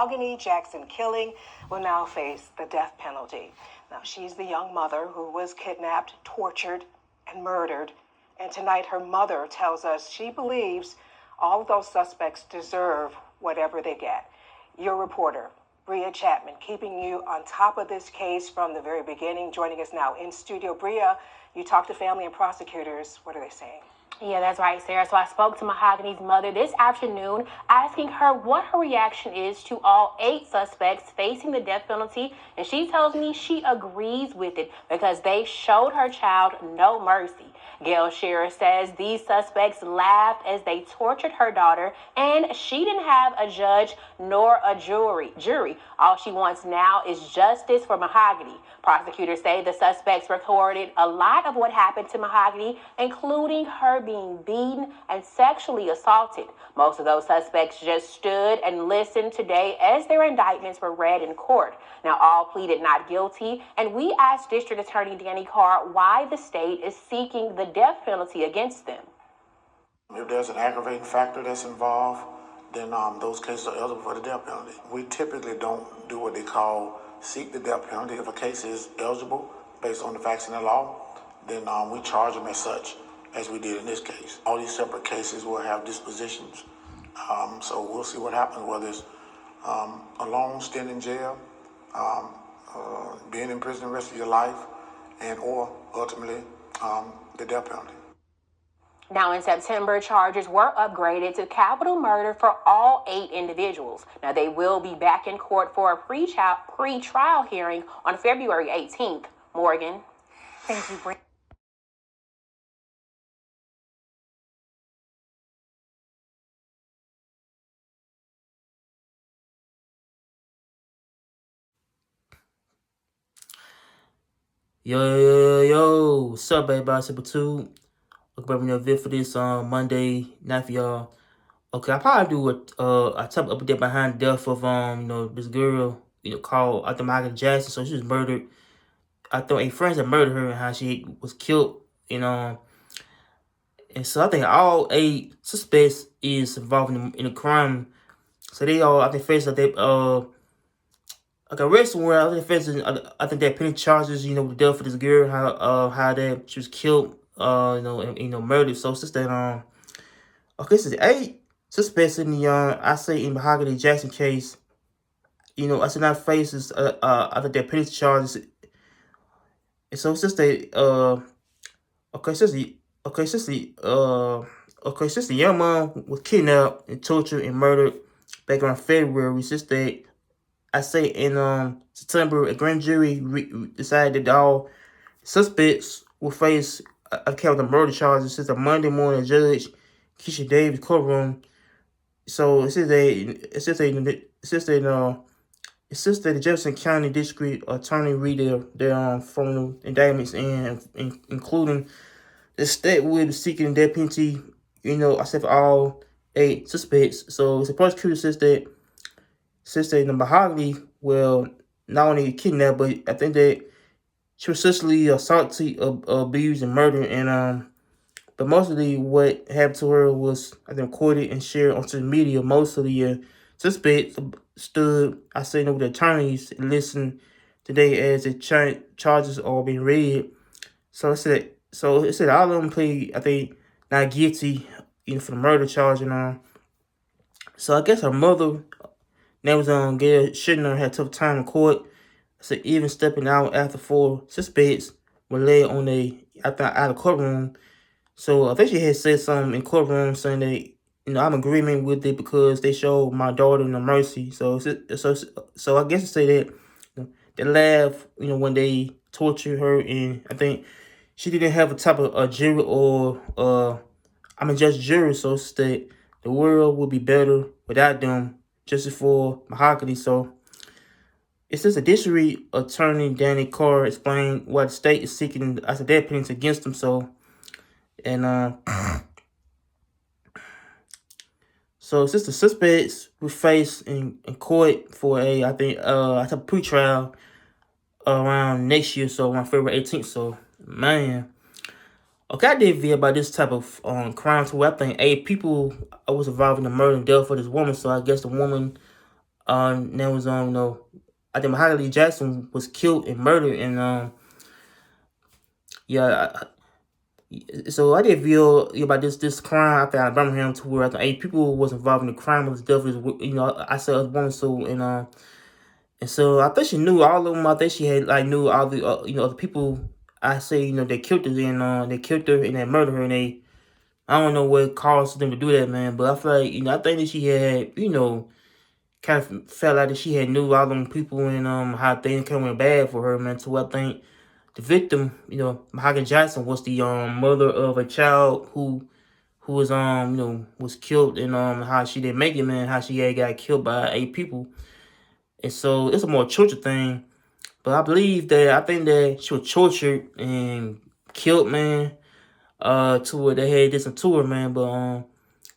Mahogany Jackson killing will now face the death penalty. Now, she's the young mother who was kidnapped, tortured, and murdered. And tonight, her mother tells us she believes all of those suspects deserve whatever they get. Your reporter, Bria Chapman, keeping you on top of this case from the very beginning, joining us now in studio. Bria, you talk to family and prosecutors. What are they saying? Yeah, that's right, Sarah. So I spoke to Mahogany's mother this afternoon, asking her what her reaction is to all 8 suspects facing the death penalty. And she tells me she agrees with it because they showed her child no mercy. Gail Shearer says these suspects laughed as they tortured her daughter, and she didn't have a judge nor a jury. All she wants now is justice for Mahogany. Prosecutors say the suspects recorded a lot of what happened to Mahogany, including her being beaten and sexually assaulted. Most of those suspects just stood and listened today as their indictments were read in court. Now, all pleaded not guilty, and we asked District Attorney Danny Carr why the state is seeking the death penalty against them. If there's an aggravating factor that's involved, then those cases are eligible for the death penalty. We typically don't do what they call seek the death penalty. If a case is eligible based on the facts in the law, then we charge them as such, as we did in this case. All these separate cases will have dispositions. So we'll see what happens, whether it's a long stint in jail, being in prison the rest of your life, and or ultimately the death penalty. Now, in September, charges were upgraded to capital murder for all 8 individuals. Now, they will be back in court for a pre-trial hearing on February 18th. Morgan. Thank you, Brent. Yo, what's up, everybody? Super 2. Welcome back to the for this Monday night for y'all. Okay, I probably do a type of update behind the death of this girl, called Mahogany Jackson. So she was murdered. I thought 8 friends had murdered her and how she was killed, and so I think all 8 suspects is involved in the crime. So they all, I think, face that they arrested where I think they're pinning charges, with the death of this girl, how that she was killed, and murdered. So since that okay, so 8 suspects in the I say in Mahogany Jackson case, I said not faces I think they're pinning charges. And so since they since the young mom was kidnapped and tortured and murdered back around February, since they I say in September, a grand jury decided that all suspects will face account of murder charges since the Monday morning Judge Keisha Davis courtroom. So it says the Jefferson County District Attorney read their formal indictments and including the state will be seeking death penalty, I said for all 8 suspects. So the prosecutor says that the Mahogany, well, not only kidnapped, but I think that she was sexually assaulted, abused, and murdered. And but mostly what happened to her was, I think, recorded and shared onto the media. Most of the suspects stood, I say, with the attorneys and listened today as the charges are being read. So it said all of them plead, I think, not guilty, for the murder charge and So I guess her mother, that was Gail Shidner, had a tough time in court. So even stepping out after 4 suspects were led on out of courtroom. So I think she had said something in courtroom saying that, I'm in agreement with it because they showed my daughter no mercy. So I guess to say that they laughed, when they tortured her, and I think she didn't have a type of a jury or just jury. So it's that the world would be better without them. Just for Mahogany. So it says the district attorney Danny Carr explained why the state is seeking death penalty against them. So and so since the suspects will face in court for I think a pre-trial around next year, so around February 18th. So man. Okay, I did a video about this type of crime too. I think 8 people was involved in the murder and death of this woman. So I guess the woman That was I think Mahogany Jackson was killed and murdered, and yeah. So I did feel about this crime out there in Birmingham, to where I think 8 people was involved in the crime. Was definitely, I said a woman. So and so I think she knew all of them. I think she had knew all the other people. I say they killed her, and they killed her and they murdered her, and I don't know what caused them to do that, man. But I feel like I think that she had kind of felt like that she had knew all them people, and how things kind of went bad for her, man. So I think the victim, Mahogany Jackson, was the mother of a child who was was killed, and how she didn't make it, man. How she had got killed by 8 people, and so it's a more torture thing. But I think that she was tortured and killed, man. To where they had this to her, man. But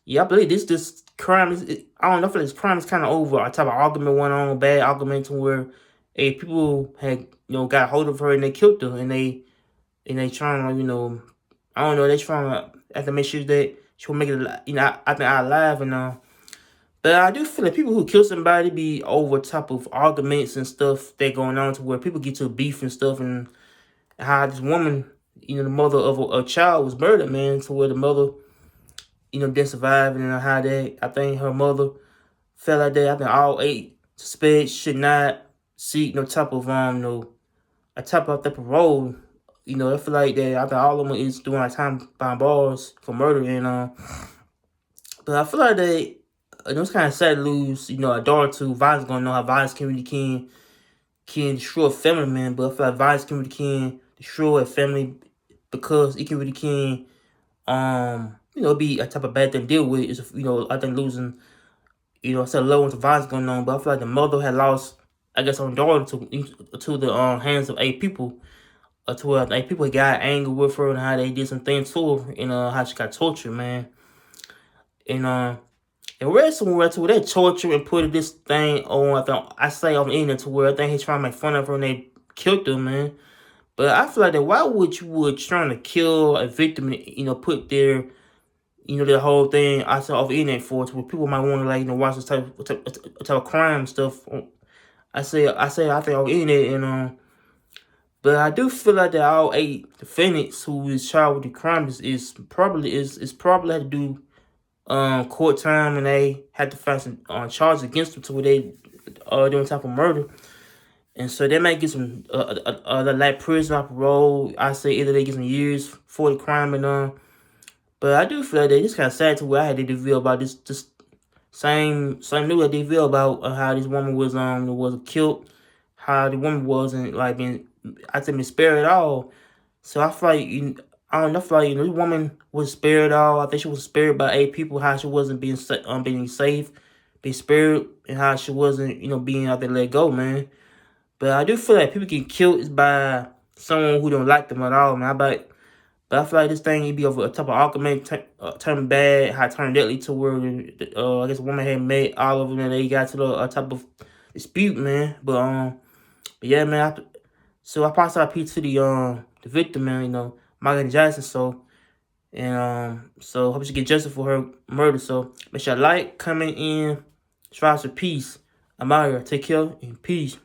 yeah, I believe this crime is. I don't know if this crime is kind of over. A type of argument went on, bad argument, to where people had got hold of her and they killed her, and they trying to I don't know, they trying to have to make sure that she will make it I think out alive, and but I do feel like people who kill somebody be over top of arguments and stuff that going on, to where people get to beef and stuff, and how this woman, the mother of a child, was murdered, man, to where the mother didn't survive, and how I think her mother felt like that. I think all 8 suspects should not seek no type of a type of parole. I feel like that. I think all of them is doing time behind bars for murder, and but I feel like that it's kind of sad to lose a daughter to violence. Gonna know how violence can really can destroy a family, man. But I feel like violence can really can destroy a family, because it can really can be a type of bad thing to deal with. Is I think losing I said low into violence going on, but I feel like the mother had lost, I guess, her daughter to the hands of 8 people. To where 8 people got angry with her, and how they did some things to her, and how she got tortured, man. And read somewhere to where they tortured and put this thing on. I say on the internet, to where I think he's trying to make fun of her and they killed her, man. But I feel like that why would you trying to kill a victim, put their the whole thing I saw off the internet for, to where people might want to watch this type of crime stuff. I think on the internet, and but I do feel like that all 8 defendants who is charged with the crime is probably had to do court time, and they had to find some charges against them, to where they doing type of murder. And so they might get some like prison or parole. I say either they get some years for the crime, and but I do feel like that it's kind of sad, to where I had to reveal about this same news I did reveal about how this woman was killed, how the woman wasn't being spared at all. So I feel like I don't know, I feel like this woman was spared at all. I think she was spared by 8 people. How she wasn't being safe, being spared, and how she wasn't being out there let go, man. But I do feel like people get killed by someone who don't like them at all, man. But I feel like this thing, it be over a type of argument, turn bad, how it turned deadly, to where I guess a woman had met all of them, and they got to the type of dispute, man. But yeah, man. So I passed out P to the victim, man. Mahogany Jackson. So hope she get justice for her murder. So make sure you like, comment, and strive for peace. I'm out here. Take care and peace.